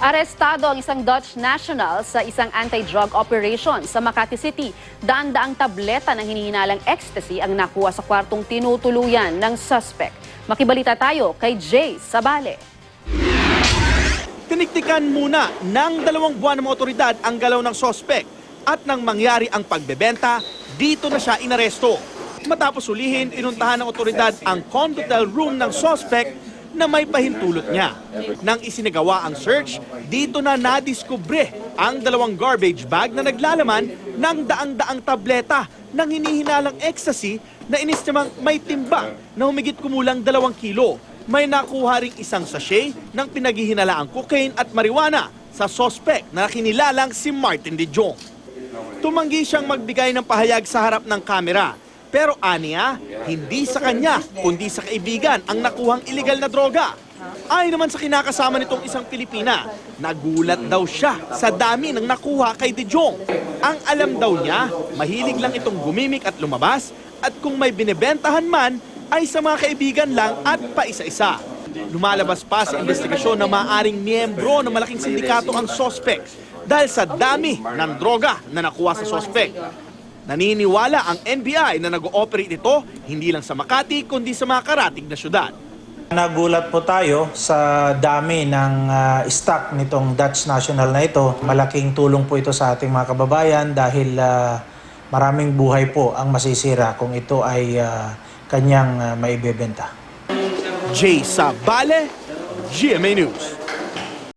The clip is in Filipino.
Arestado ang isang Dutch national sa isang anti-drug operation sa Makati City. Daan-daang tableta ng hinihinalang ecstasy ang nakuha sa kwartong tinutuluyan ng suspect. Makibalita tayo kay Jay Sabale. Tiniktikan muna ng 2 buwan ng otoridad ang galaw ng suspect at nang mangyari ang pagbebenta, dito na siya inaresto. Matapos ulihin, inuntahan ng otoridad ang condotel room ng suspect na may pahintulot niya. Nang isinagawa ang search, dito na nadiskubre ang 2 garbage bag na naglalaman ng daang-daang tableta ng hinihinalang ecstasy na inistimang may timbang na humigit kumulang 2 kilo. May nakuha ring isang sachet ng pinaghihinalaang cocaine at marijuana sa suspect na kinilalang si Martin De Jong. Tumanggi siyang magbigay ng pahayag sa harap ng kamera. Pero aniya, hindi sa kanya, kundi sa kaibigan ang nakuhang iligal na droga. Ayon naman sa kinakasama nitong isang Pilipina, nagulat daw siya sa dami ng nakuha kay De Jong. Ang alam daw niya, mahilig lang itong gumimik at lumabas at kung may binebentahan man, ay sa mga kaibigan lang at paisa-isa. Lumalabas pa sa investigasyon na maaaring miyembro ng malaking sindikato ang suspect dahil sa dami ng droga na nakuha sa suspect. Naniniwala ang NBI na nag-ooperate ito hindi lang sa Makati kundi sa mga karatig na syudad. Nagulat po tayo sa dami ng stock nitong Dutch national na ito. Malaking tulong po ito sa ating mga kababayan dahil maraming buhay po ang masisira kung ito ay kanyang maibebenta. Jay Sabale, GMA News.